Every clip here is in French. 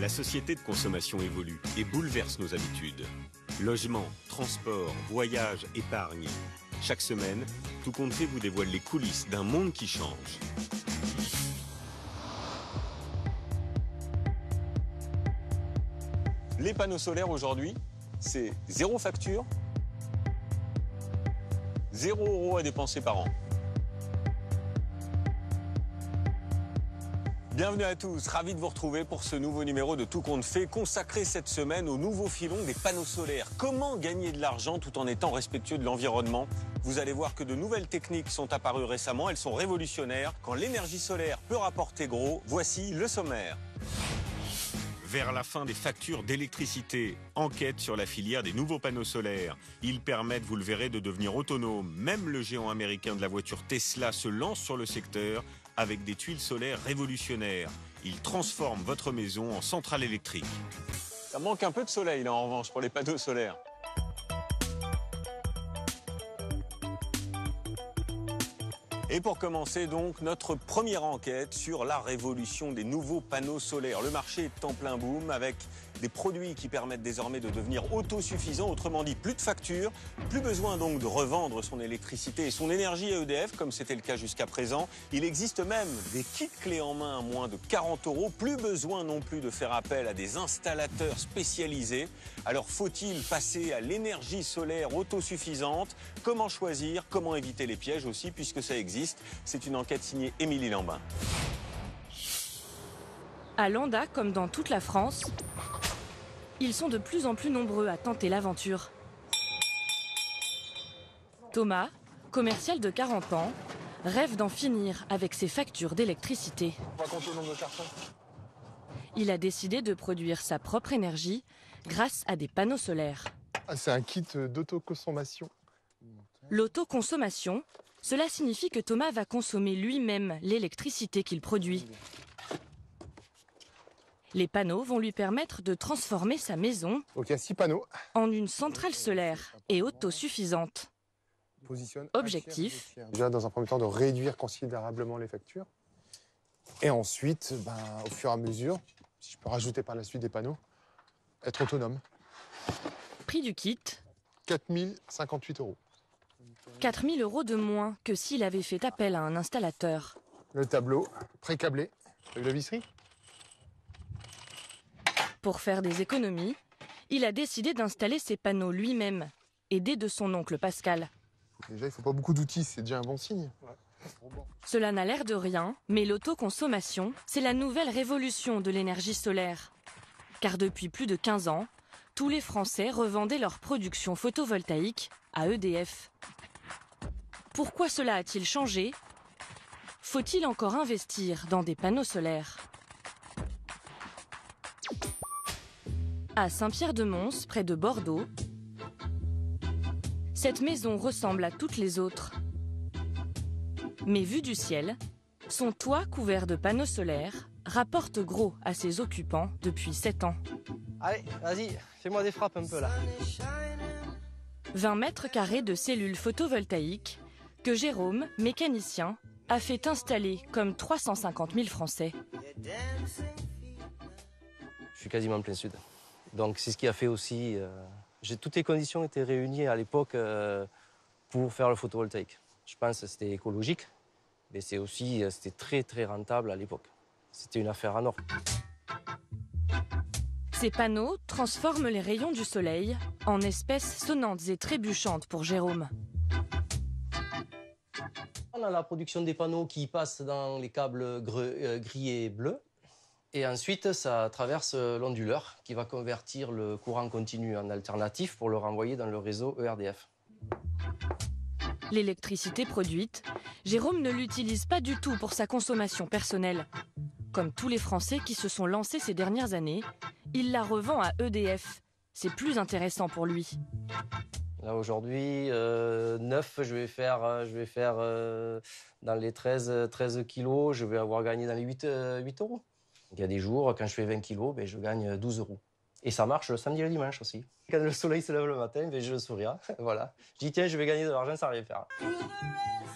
La société de consommation évolue et bouleverse nos habitudes. Logement, transport, voyage, épargne. Chaque semaine, Tout compte fait vous dévoile les coulisses d'un monde qui change. Les panneaux solaires aujourd'hui, c'est 0 facture, 0 € à dépenser par an. Bienvenue à tous, ravi de vous retrouver pour ce nouveau numéro de Tout compte fait, consacré cette semaine au nouveau filon des panneaux solaires. Comment gagner de l'argent tout en étant respectueux de l'environnement? Vous allez voir que de nouvelles techniques sont apparues récemment, elles sont révolutionnaires. Quand l'énergie solaire peut rapporter gros, voici le sommaire. Vers la fin des factures d'électricité, enquête sur la filière des nouveaux panneaux solaires. Ils permettent, vous le verrez, de devenir autonomes. Même le géant américain de la voiture Tesla se lance sur le secteur avec des tuiles solaires révolutionnaires. Ils transforment votre maison en centrale électrique. Ça manque un peu de soleil là en revanche pour les panneaux solaires. Et pour commencer donc, notre première enquête sur la révolution des nouveaux panneaux solaires. Le marché est en plein boom avec des produits qui permettent désormais de devenir autosuffisants. Autrement dit, plus de factures, plus besoin donc de revendre son électricité et son énergie à EDF, comme c'était le cas jusqu'à présent. Il existe même des kits clés en main à moins de 40 €. Plus besoin non plus de faire appel à des installateurs spécialisés. Alors faut-il passer à l'énergie solaire autosuffisante? Comment choisir? Comment éviter les pièges aussi, puisque ça existe? C'est une enquête signée Émilie Lambin. À Landa, comme dans toute la France, ils sont de plus en plus nombreux à tenter l'aventure. Thomas, commercial de 40 ans, rêve d'en finir avec ses factures d'électricité. On va compter le nombre de cartons. Il a décidé de produire sa propre énergie grâce à des panneaux solaires. C'est un kit d'autoconsommation. L'autoconsommation, cela signifie que Thomas va consommer lui-même l'électricité qu'il produit. Les panneaux vont lui permettre de transformer sa maison Donc il y a 6 panneaux. en une centrale solaire et autosuffisante. Objectif, Déjà dans un premier temps de réduire considérablement les factures. Et ensuite, au fur et à mesure, si je peux rajouter par la suite des panneaux, être autonome. prix du kit, 4 058 €. 4 000 € de moins que s'il avait fait appel à un installateur. Le tableau pré-câblé. T'as vu la visserie? Pour faire des économies, il a décidé d'installer ses panneaux lui-même, aidé de son oncle Pascal. Déjà, il ne faut pas beaucoup d'outils, c'est déjà un bon signe. Cela n'a l'air de rien, mais l'autoconsommation, c'est la nouvelle révolution de l'énergie solaire. Car depuis plus de 15 ans, tous les Français revendaient leur production photovoltaïque à EDF. Pourquoi cela a-t-il changé? Faut-il encore investir dans des panneaux solaires? À Saint-Pierre-de-Mons, près de Bordeaux, cette maison ressemble à toutes les autres. Mais vue du ciel, son toit couvert de panneaux solaires rapporte gros à ses occupants depuis 7 ans. Allez, vas-y, fais-moi des frappes un peu là. 20 mètres carrés de cellules photovoltaïques que Jérôme, mécanicien, a fait installer comme 350 000 Français. Je suis quasiment en plein sud. Donc c'est ce qui a fait aussi... toutes les conditions étaient réunies à l'époque pour faire le photovoltaïque. Je pense que c'était écologique, mais c'était très très rentable à l'époque. C'était une affaire en or. Ces panneaux transforment les rayons du soleil en espèces sonnantes et trébuchantes pour Jérôme. On a la production des panneaux qui passent dans les câbles gris et bleus. Et ensuite, ça traverse l'onduleur qui va convertir le courant continu en alternatif pour le renvoyer dans le réseau ERDF. L'électricité produite, Jérôme ne l'utilise pas du tout pour sa consommation personnelle. Comme tous les Français qui se sont lancés ces dernières années, il la revend à EDF. C'est plus intéressant pour lui. Là aujourd'hui, 9, je vais faire dans les 13 kilos, je vais avoir gagné dans les 8 €. Il y a des jours, quand je fais 20 kilos, je gagne 12 €. Et ça marche le samedi et le dimanche aussi. Quand le soleil se lève le matin, je souris. Voilà. Je dis tiens, je vais gagner de l'argent sans rien faire.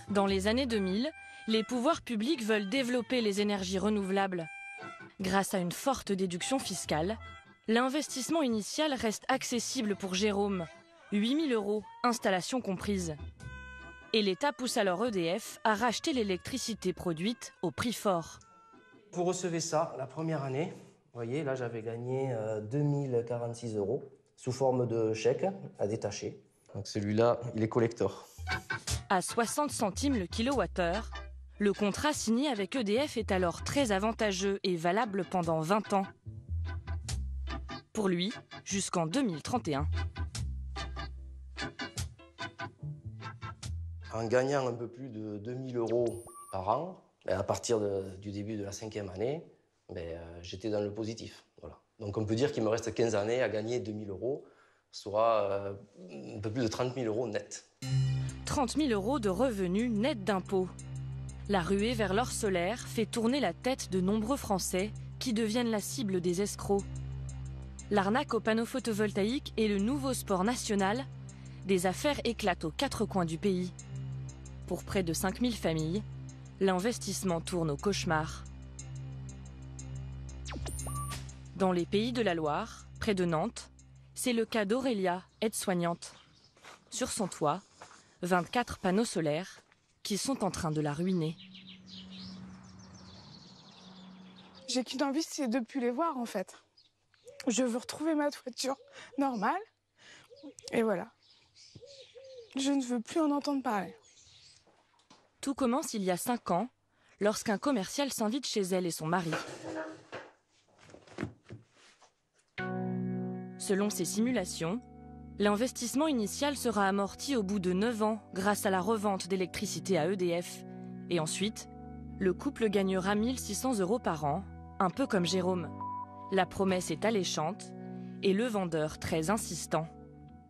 Dans les années 2000, les pouvoirs publics veulent développer les énergies renouvelables. Grâce à une forte déduction fiscale, l'investissement initial reste accessible pour Jérôme, 8 000 € installation comprise. Et l'État pousse alors EDF à racheter l'électricité produite au prix fort. Vous recevez ça la première année. Vous voyez, là j'avais gagné 2046 € sous forme de chèque à détacher. Donc celui-là, il est collector. À 60 centimes le kilowattheure, le contrat signé avec EDF est alors très avantageux et valable pendant 20 ans. Pour lui, jusqu'en 2031. En gagnant un peu plus de 2000 € par an, à partir du début de la 5e année, j'étais dans le positif. Voilà. Donc on peut dire qu'il me reste 15 années à gagner 2000 €, soit un peu plus de 30 000 € net. 30 000 € de revenus nets d'impôts. La ruée vers l'or solaire fait tourner la tête de nombreux Français qui deviennent la cible des escrocs. L'arnaque aux panneaux photovoltaïques est le nouveau sport national. Des affaires éclatent aux 4 coins du pays. Pour près de 5000 familles, l'investissement tourne au cauchemar. Dans les Pays de la Loire, près de Nantes, c'est le cas d'Aurélia, aide-soignante. Sur son toit, 24 panneaux solaires qui sont en train de la ruiner. J'ai qu'une envie, c'est de ne plus les voir en fait. Je veux retrouver ma toiture normale. Et voilà. Je ne veux plus en entendre parler. Tout commence il y a 5 ans, lorsqu'un commercial s'invite chez elle et son mari. Selon ces simulations, l'investissement initial sera amorti au bout de 9 ans grâce à la revente d'électricité à EDF. Et ensuite, le couple gagnera 1 600 € par an, un peu comme Jérôme. La promesse est alléchante et le vendeur très insistant.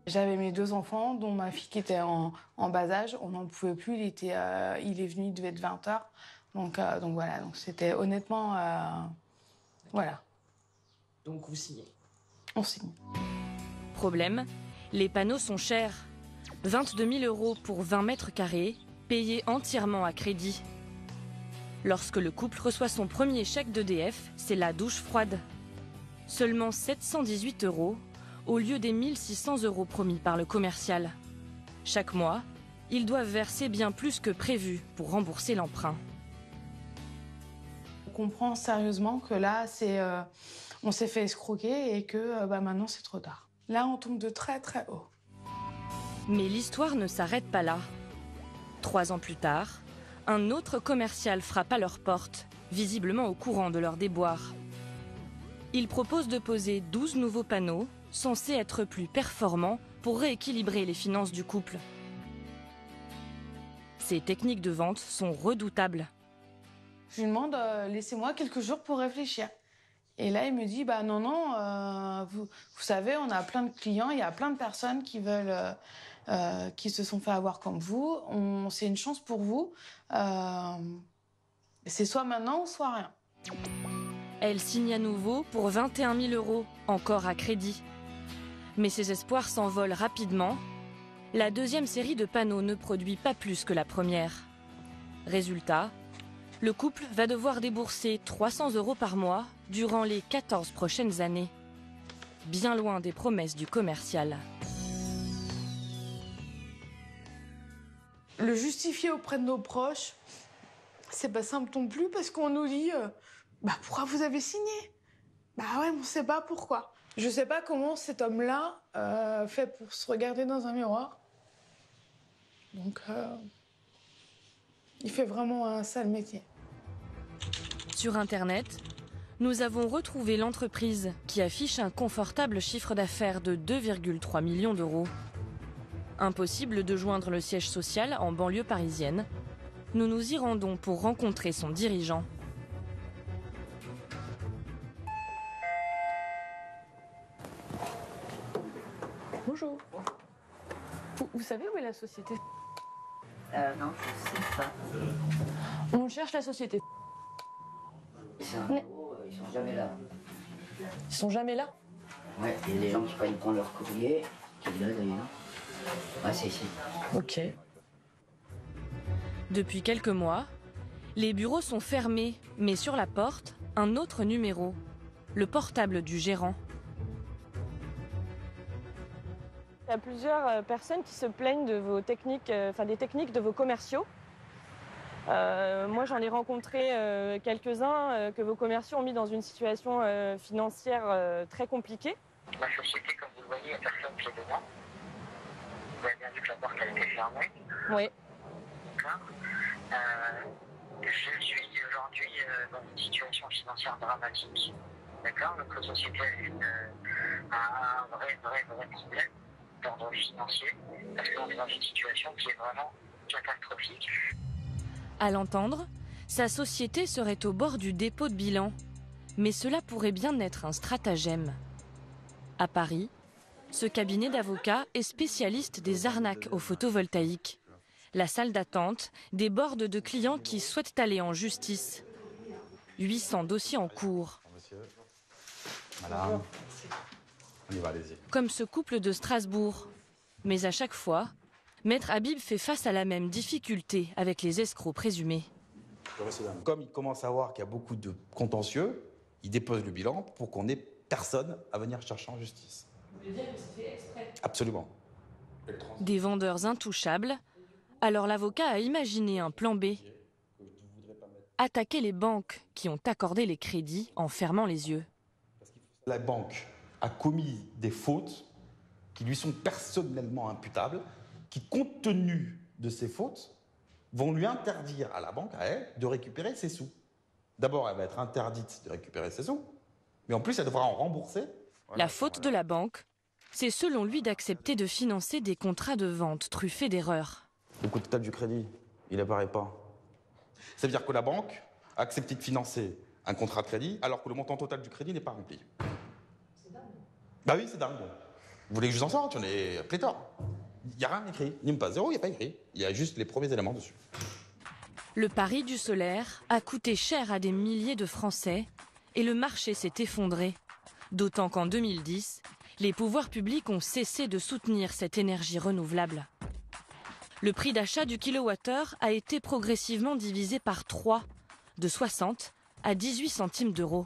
J'avais mes 2 enfants, dont ma fille qui était en bas âge. On n'en pouvait plus, il est venu, il devait être 20h. Donc voilà, donc c'était honnêtement... voilà. Donc vous signez? On signe. Problème, les panneaux sont chers. 22 000 € pour 20 mètres carrés, payés entièrement à crédit. Lorsque le couple reçoit son premier chèque d'EDF, c'est la douche froide. Seulement 718 € au lieu des 1 600 € promis par le commercial. Chaque mois, ils doivent verser bien plus que prévu pour rembourser l'emprunt. On comprend sérieusement que là, on s'est fait escroquer et que maintenant c'est trop tard. Là, on tombe de très très haut. Mais l'histoire ne s'arrête pas là. 3 ans plus tard, un autre commercial frappe à leur porte, visiblement au courant de leur déboire. Il propose de poser 12 nouveaux panneaux, censés être plus performants pour rééquilibrer les finances du couple. Ces techniques de vente sont redoutables. Je lui demande, laissez-moi quelques jours pour réfléchir. Et là, il me dit, non, vous savez, on a plein de clients, il y a plein de personnes qui veulent, qui se sont fait avoir comme vous. C'est une chance pour vous. C'est soit maintenant, soit rien. Elle signe à nouveau pour 21 000 €, encore à crédit. Mais ses espoirs s'envolent rapidement. La deuxième série de panneaux ne produit pas plus que la première. Résultat, le couple va devoir débourser 300 € par mois durant les 14 prochaines années. Bien loin des promesses du commercial. Le justifier auprès de nos proches, c'est pas simple non plus parce qu'on nous dit pourquoi vous avez signé? Ouais, mais on sait pas pourquoi. Je sais pas comment cet homme-là fait pour se regarder dans un miroir. Donc, il fait vraiment un sale métier. Sur Internet, nous avons retrouvé l'entreprise qui affiche un confortable chiffre d'affaires de 2,3 millions d'euros. Impossible de joindre le siège social en banlieue parisienne. Nous nous y rendons pour rencontrer son dirigeant. Bonjour. Vous savez où est la société? Non, je sais pas. On cherche la société. C'est un bureau, ils sont jamais là. Ils sont jamais là? Ouais, il y a des gens qui prennent prendre leur courrier, qui est là d'ailleurs. Ouais, c'est ici. Ok. Depuis quelques mois, les bureaux sont fermés, mais sur la porte, un autre numéro, le portable du gérant. Il y a plusieurs personnes qui se plaignent de vos techniques, des techniques de vos commerciaux. Moi, j'en ai rencontré quelques-uns que vos commerciaux ont mis dans une situation financière très compliquée. La société, comme vous le voyez, il n'y a personne qui est dedans. Vous avez bien vu que la porte a été fermée. Oui. D'accord. Je suis aujourd'hui dans une situation financière dramatique. D'accord. Notre société a un vrai problème d'ordre financier parce qu'on est dans une situation qui est vraiment catastrophique. À l'entendre, sa société serait au bord du dépôt de bilan. Mais cela pourrait bien être un stratagème. À Paris, ce cabinet d'avocats est spécialiste des arnaques au photovoltaïque. La salle d'attente déborde de clients qui souhaitent aller en justice. 800 dossiers en cours. Voilà. On y va, allez-y. Comme ce couple de Strasbourg. Mais à chaque fois, Maître Habib fait face à la même difficulté avec les escrocs présumés. Comme il commence à voir qu'il y a beaucoup de contentieux, il dépose le bilan pour qu'on n'ait personne à venir chercher en justice. Vous voulez dire que c'est fait exprès ? Absolument. Des vendeurs intouchables. Alors l'avocat a imaginé un plan B. Attaquer les banques qui ont accordé les crédits en fermant les yeux. La banque a commis des fautes qui lui sont personnellement imputables, qui, compte tenu de ces fautes, vont lui interdire à la banque, à elle, de récupérer ses sous. D'abord, elle va être interdite de récupérer ses sous, mais en plus, elle devra en rembourser. La faute de la banque, c'est selon lui d'accepter de financer des contrats de vente truffés d'erreurs. Le coût total du crédit, il n'apparaît pas. Ça veut dire que la banque a accepté de financer un contrat de crédit alors que le montant total du crédit n'est pas rempli. C'est dingue. Bah oui, c'est dingue. Vous voulez que je vous en sorte? J'en ai pléthore. Il n'y a rien écrit. Ni même pas zéro, il n'y a pas écrit. Il y a juste les premiers éléments dessus. Le pari du solaire a coûté cher à des milliers de Français et le marché s'est effondré. D'autant qu'en 2010, les pouvoirs publics ont cessé de soutenir cette énergie renouvelable. Le prix d'achat du kilowattheure a été progressivement divisé par 3, de 60 à 18 centimes d'euros.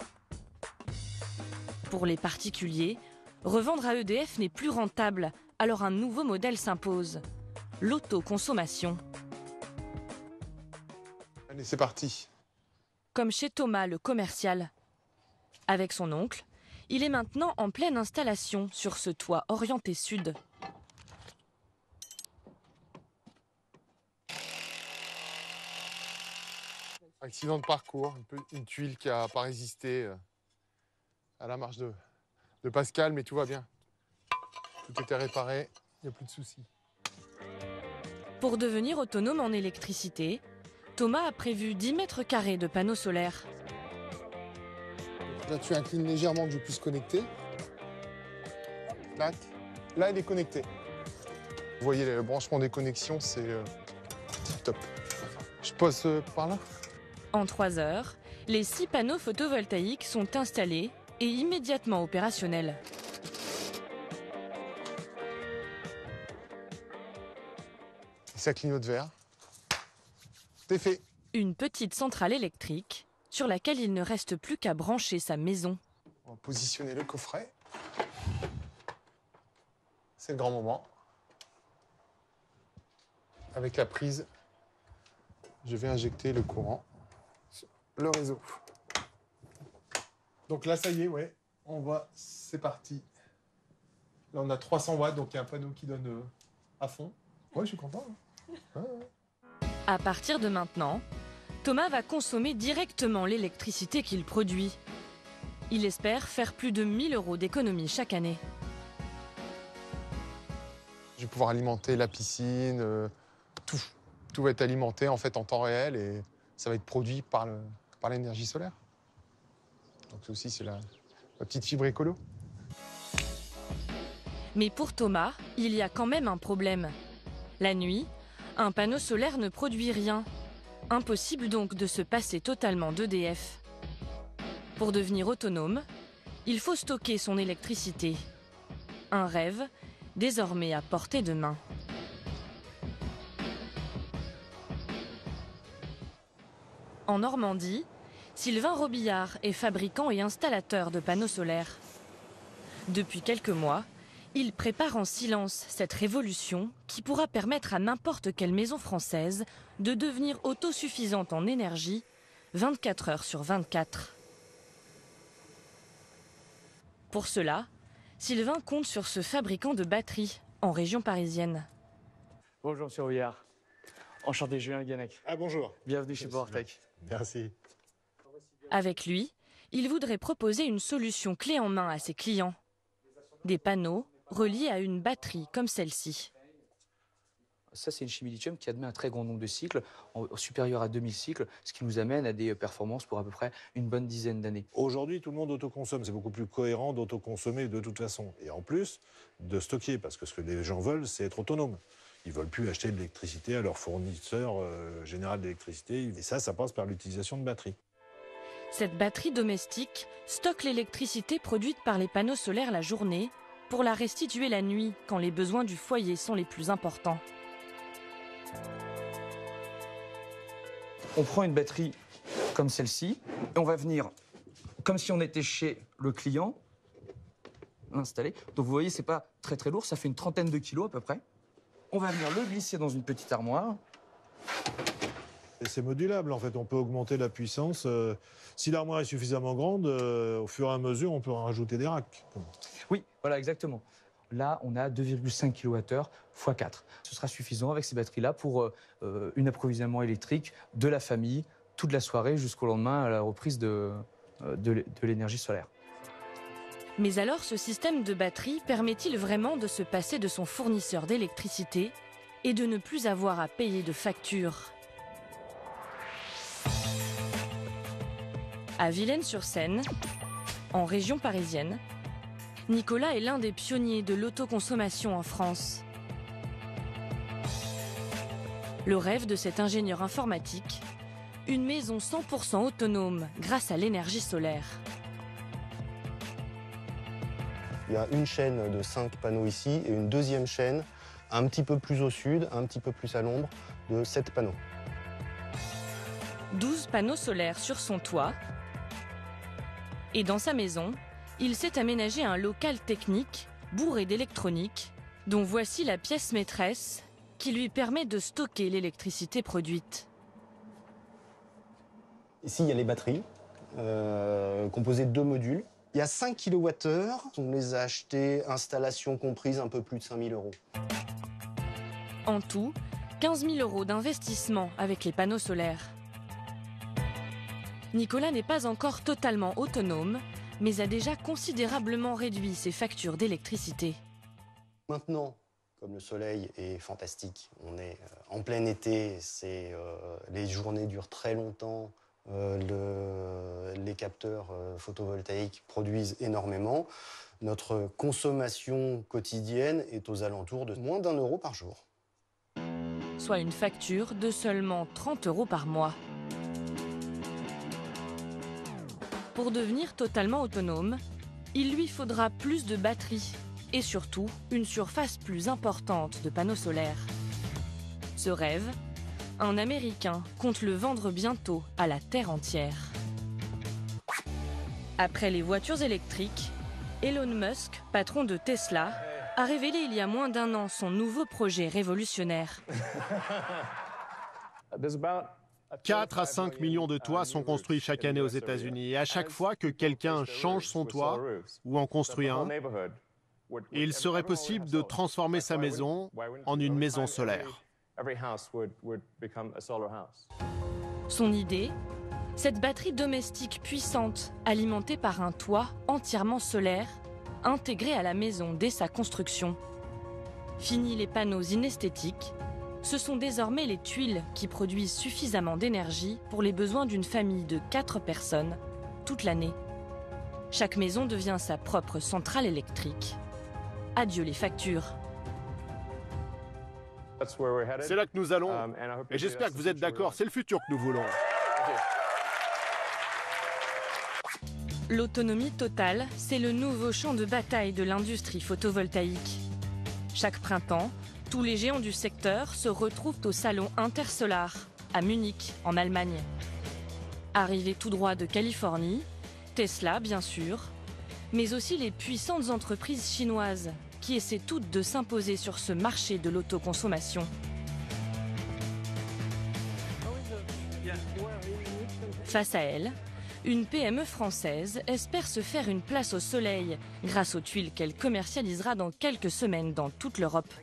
Pour les particuliers, revendre à EDF n'est plus rentable, alors un nouveau modèle s'impose, l'autoconsommation. Allez, c'est parti. Comme chez Thomas, le commercial. Avec son oncle, il est maintenant en pleine installation sur ce toit orienté sud. Accident de parcours, une tuile qui n'a pas résisté à la marche de Pascal, mais tout va bien. Tout était réparé, il n'y a plus de soucis. Pour devenir autonome en électricité, Thomas a prévu 10 mètres carrés de panneaux solaires. Là, tu inclines légèrement que je puisse connecter. Là, elle est connectée. Vous voyez, le branchement des connexions, c'est top. Je pose par là. En 3 heures, les 6 panneaux photovoltaïques sont installés et immédiatement opérationnels. Ça clignote vert. C'est fait. Une petite centrale électrique sur laquelle il ne reste plus qu'à brancher sa maison. On va positionner le coffret. C'est le grand moment. Avec la prise, je vais injecter le courant sur le réseau. Donc là, ça y est, ouais, on va, c'est parti. Là, on a 300 watts, donc il y a un panneau qui donne à fond. Ouais, je suis content. Hein. Ouais. À partir de maintenant, Thomas va consommer directement l'électricité qu'il produit. Il espère faire plus de 1 000 € d'économie chaque année. Je vais pouvoir alimenter la piscine, tout. Tout va être alimenté en fait en temps réel et ça va être produit par l'énergie solaire. Donc aussi, c'est la petite fibre écolo. Mais pour Thomas, il y a quand même un problème. La nuit, un panneau solaire ne produit rien. Impossible donc de se passer totalement d'EDF. Pour devenir autonome, il faut stocker son électricité. Un rêve désormais à portée de main. En Normandie, Sylvain Robillard est fabricant et installateur de panneaux solaires. Depuis quelques mois, il prépare en silence cette révolution qui pourra permettre à n'importe quelle maison française de devenir autosuffisante en énergie 24 heures sur 24. Pour cela, Sylvain compte sur ce fabricant de batteries en région parisienne. Bonjour Monsieur Robillard. Enchanté, Julien Guenec. Ah bonjour. Bienvenue chez PowerTech. Merci. Avec lui, il voudrait proposer une solution clé en main à ses clients. Des panneaux reliés à une batterie comme celle-ci. Ça, c'est une chimie lithium qui admet un très grand nombre de cycles, supérieur à 2000 cycles, ce qui nous amène à des performances pour à peu près une bonne dizaine d'années. Aujourd'hui, tout le monde autoconsomme. C'est beaucoup plus cohérent d'autoconsommer de toute façon. Et en plus, de stocker, parce que ce que les gens veulent, c'est être autonome. Ils ne veulent plus acheter de l'électricité à leur fournisseur général d'électricité. Et ça passe par l'utilisation de batteries. Cette batterie domestique stocke l'électricité produite par les panneaux solaires la journée pour la restituer la nuit quand les besoins du foyer sont les plus importants. On prend une batterie comme celle-ci et on va venir, comme si on était chez le client, l'installer. Donc vous voyez, c'est pas très très lourd, ça fait une trentaine de kilos à peu près. On va venir le glisser dans une petite armoire. Et c'est modulable en fait, on peut augmenter la puissance. Si l'armoire est suffisamment grande, au fur et à mesure, on peut en rajouter des racks. Oui, voilà, exactement. Là, on a 2,5 kWh x 4. Ce sera suffisant avec ces batteries-là pour un approvisionnement électrique de la famille toute la soirée jusqu'au lendemain à la reprise de l'énergie solaire. Mais alors, ce système de batterie permet-il vraiment de se passer de son fournisseur d'électricité et de ne plus avoir à payer de facture ? À Villaines-sur-Seine, en région parisienne, Nicolas est l'un des pionniers de l'autoconsommation en France. Le rêve de cet ingénieur informatique, une maison 100% autonome grâce à l'énergie solaire. Il y a une chaîne de 5 panneaux ici et une deuxième chaîne un petit peu plus au sud, un petit peu plus à l'ombre, de 7 panneaux. 12 panneaux solaires sur son toit. Et dans sa maison, il s'est aménagé un local technique bourré d'électronique, dont voici la pièce maîtresse qui lui permet de stocker l'électricité produite. Ici, il y a les batteries, composées de 2 modules. Il y a 5 kWh, on les a achetés, installation comprise, un peu plus de 5 000 €. En tout, 15 000 € d'investissement avec les panneaux solaires. Nicolas n'est pas encore totalement autonome, mais a déjà considérablement réduit ses factures d'électricité. Maintenant, comme le soleil est fantastique, on est en plein été, les journées durent très longtemps, les capteurs photovoltaïques produisent énormément. Notre consommation quotidienne est aux alentours de moins d'1 € par jour. Soit une facture de seulement 30 € par mois. Pour devenir totalement autonome, il lui faudra plus de batteries et surtout une surface plus importante de panneaux solaires. Ce rêve, un Américain compte le vendre bientôt à la terre entière. Après les voitures électriques, Elon Musk, patron de Tesla, a révélé il y a moins d'1 an son nouveau projet révolutionnaire. 4 à 5 millions de toits sont construits chaque année aux États-Unis. Et à chaque fois que quelqu'un change son toit ou en construit un, il serait possible de transformer sa maison en une maison solaire. Son idée, cette batterie domestique puissante, alimentée par un toit entièrement solaire, intégré à la maison dès sa construction. Fini les panneaux inesthétiques, ce sont désormais les tuiles qui produisent suffisamment d'énergie pour les besoins d'une famille de 4 personnes toute l'année. Chaque maison devient sa propre centrale électrique. Adieu les factures. C'est là que nous allons, et j'espère que vous êtes d'accord, c'est le futur que nous voulons. L'autonomie totale, c'est le nouveau champ de bataille de l'industrie photovoltaïque. Chaque printemps, tous les géants du secteur se retrouvent au salon Intersolar, à Munich, en Allemagne. Arrivés tout droit de Californie, Tesla bien sûr, mais aussi les puissantes entreprises chinoises qui essaient toutes de s'imposer sur ce marché de l'autoconsommation. Face à elle, une PME française espère se faire une place au soleil grâce aux tuiles qu'elle commercialisera dans quelques semaines dans toute l'Europe.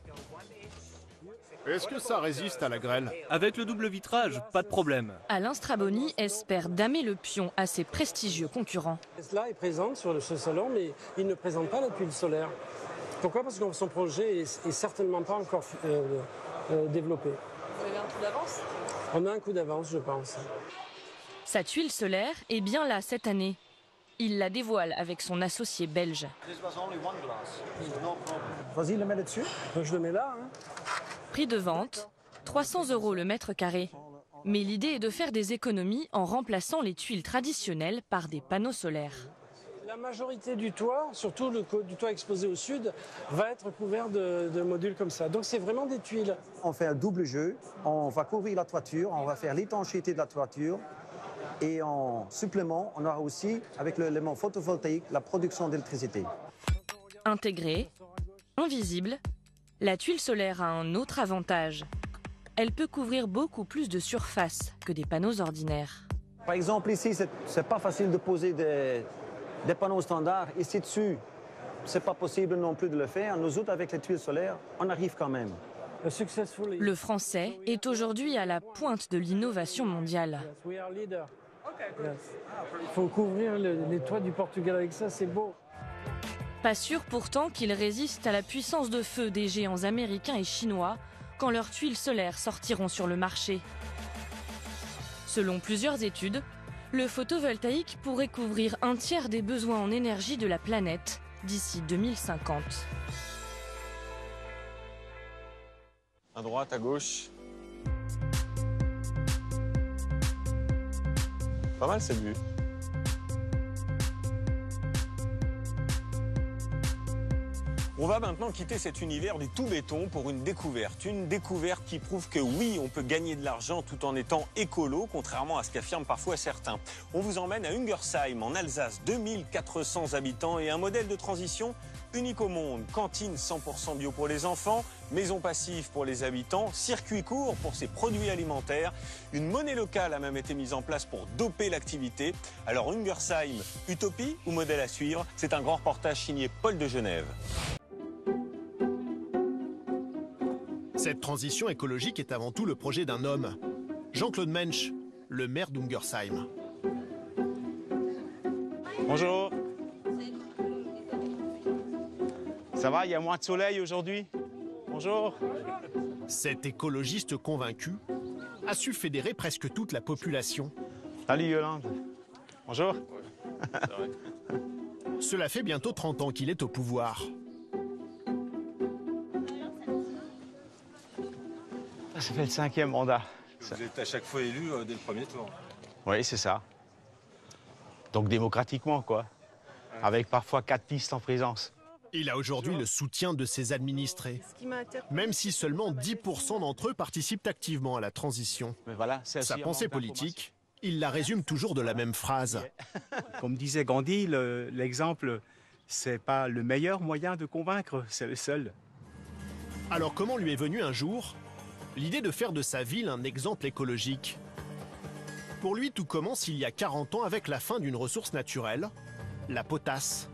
Est-ce que ça résiste à la grêle? Avec le double vitrage, pas de problème. Alain Straboni espère damer le pion à ses prestigieux concurrents. Tesla est présente sur ce salon, mais il ne présente pas la tuile solaire. Pourquoi? Parce que son projet est certainement pas encore développé. Vous avez un coup d'avance? On a un coup d'avance, je pense. Sa tuile solaire est bien là cette année. Il la dévoile avec son associé belge. Vas-y, le mets là-dessus. Je le mets là. Hein. Prix de vente, 300 € le mètre carré. Mais l'idée est de faire des économies en remplaçant les tuiles traditionnelles par des panneaux solaires. La majorité du toit, surtout du toit exposé au sud, va être couvert de modules comme ça. Donc c'est vraiment des tuiles. On fait un double jeu. On va couvrir la toiture, on va faire l'étanchéité de la toiture. Et en supplément, on aura aussi, avec l'élément photovoltaïque, la production d'électricité. Intégrée, invisible, la tuile solaire a un autre avantage. Elle peut couvrir beaucoup plus de surface que des panneaux ordinaires. Par exemple, ici, c'est pas facile de poser des panneaux standards. Ici dessus, c'est pas possible non plus de le faire. Nous autres, avec les tuiles solaires, on arrive quand même. Le français est aujourd'hui à la pointe de l'innovation mondiale. Il faut couvrir les toits du Portugal avec ça, c'est beau. Pas sûr pourtant qu'ils résistent à la puissance de feu des géants américains et chinois quand leurs tuiles solaires sortiront sur le marché. Selon plusieurs études, le photovoltaïque pourrait couvrir un tiers des besoins en énergie de la planète d'ici 2050. À droite, à gauche. Pas mal cette vue. On va maintenant quitter cet univers du tout béton pour une découverte. Une découverte qui prouve que oui, on peut gagner de l'argent tout en étant écolo, contrairement à ce qu'affirment parfois certains. On vous emmène à Ungersheim, en Alsace, 2400 habitants et un modèle de transition unique au monde. Cantine 100% bio pour les enfants, maison passive pour les habitants, circuit court pour ses produits alimentaires. Une monnaie locale a même été mise en place pour doper l'activité. Alors Ungersheim, utopie ou modèle à suivre? C'est un grand reportage signé Paul de Genève. Cette transition écologique est avant tout le projet d'un homme, Jean-Claude Mensch, le maire d'Ungersheim. Bonjour. Ça va, il y a moins de soleil aujourd'hui? Bonjour. Cet écologiste convaincu a su fédérer presque toute la population. Salut Yolande. Bonjour. Cela fait bientôt 30 ans qu'il est au pouvoir. Ça fait le 5e mandat. Vous êtes à chaque fois élu dès le premier tour. Oui, c'est ça. Donc démocratiquement, quoi. Avec parfois 4 listes en présence. Il a aujourd'hui le soutien de ses administrés, même si seulement 10% d'entre eux participent activement à la transition. Mais voilà, sa pensée politique, il la résume toujours de la même phrase. Comme disait Gandhi, l'exemple, c'est pas le meilleur moyen de convaincre, c'est le seul. Alors comment lui est venue un jour l'idée de faire de sa ville un exemple écologique? Pour lui, tout commence il y a 40 ans avec la fin d'une ressource naturelle, la potasse.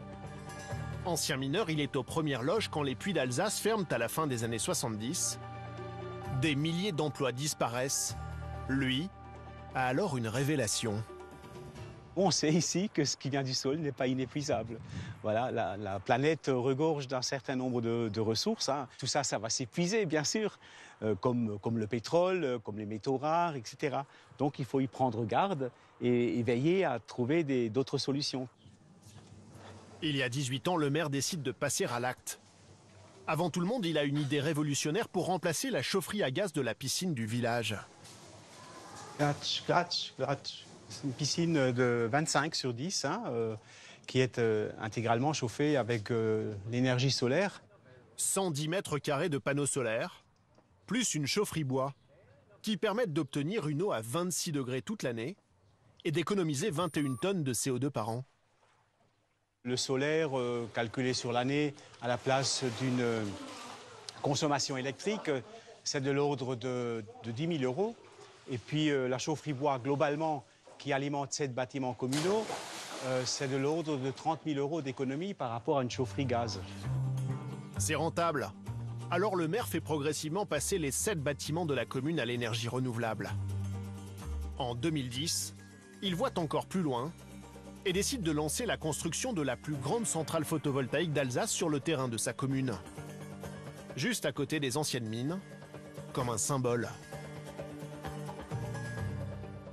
Ancien mineur, il est aux premières loges quand les puits d'Alsace ferment à la fin des années 70. Des milliers d'emplois disparaissent. Lui a alors une révélation. On sait ici que ce qui vient du sol n'est pas inépuisable. Voilà, la planète regorge d'un certain nombre de ressources. Hein. Tout ça, ça va s'épuiser, bien sûr, comme le pétrole, comme les métaux rares, etc. Donc il faut y prendre garde et veiller à trouver d'autres solutions. Il y a 18 ans, le maire décide de passer à l'acte. Avant tout le monde, il a une idée révolutionnaire pour remplacer la chaufferie à gaz de la piscine du village. C'est une piscine de 25 sur 10, hein, qui est intégralement chauffée avec l'énergie solaire. 110 mètres carrés de panneaux solaires, plus une chaufferie bois, qui permettent d'obtenir une eau à 26 degrés toute l'année et d'économiser 21 tonnes de CO2 par an. Le solaire, calculé sur l'année, à la place d'une consommation électrique, c'est de l'ordre de 10 000 euros. Et puis la chaufferie bois, globalement, qui alimente 7 bâtiments communaux, c'est de l'ordre de 30 000 euros d'économie par rapport à une chaufferie gaz. C'est rentable. Alors le maire fait progressivement passer les 7 bâtiments de la commune à l'énergie renouvelable. En 2010, il voit encore plus loin et décide de lancer la construction de la plus grande centrale photovoltaïque d'Alsace sur le terrain de sa commune. Juste à côté des anciennes mines, comme un symbole.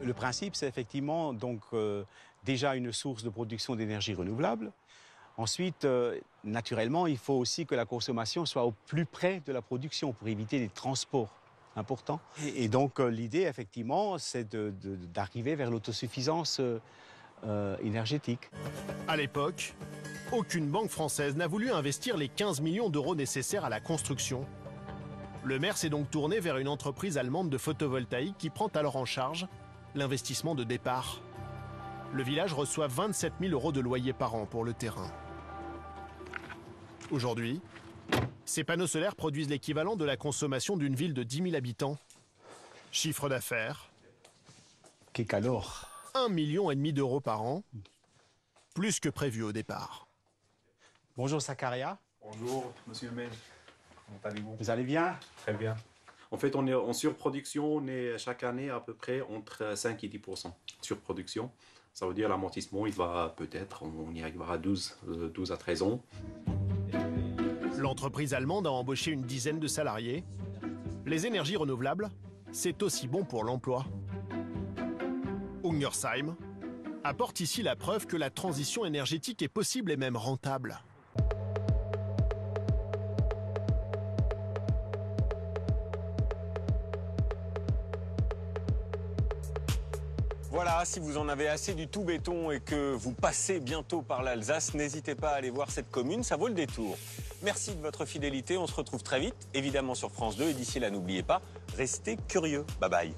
Le principe, c'est effectivement donc, déjà une source de production d'énergie renouvelable. Ensuite, naturellement, il faut aussi que la consommation soit au plus près de la production pour éviter les transports importants. Et donc, l'idée, effectivement, c'est d'arriver vers l'autosuffisance énergétique. À l'époque, aucune banque française n'a voulu investir les 15 millions d'euros nécessaires à la construction. Le maire s'est donc tourné vers une entreprise allemande de photovoltaïque qui prend alors en charge l'investissement de départ. Le village reçoit 27 000 euros de loyer par an pour le terrain. Aujourd'hui, ces panneaux solaires produisent l'équivalent de la consommation d'une ville de 10 000 habitants. Chiffre d'affaires, qu'alors 1,5 million d'euros par an, plus que prévu au départ. Bonjour Sakaria. Bonjour Monsieur le maire, comment allez-vous? Vous allez bien? Très bien. En fait, on est en surproduction, on est chaque année à peu près entre 5 et 10% surproduction. Ça veut dire l'amortissement, il va peut-être, on y arrivera à 12 à 13 ans. L'entreprise allemande a embauché une dizaine de salariés. Les énergies renouvelables, c'est aussi bon pour l'emploi. Ungersheim apporte ici la preuve que la transition énergétique est possible et même rentable. Voilà, si vous en avez assez du tout béton et que vous passez bientôt par l'Alsace, n'hésitez pas à aller voir cette commune, ça vaut le détour. Merci de votre fidélité, on se retrouve très vite, évidemment sur France 2, et d'ici là, n'oubliez pas, restez curieux. Bye bye.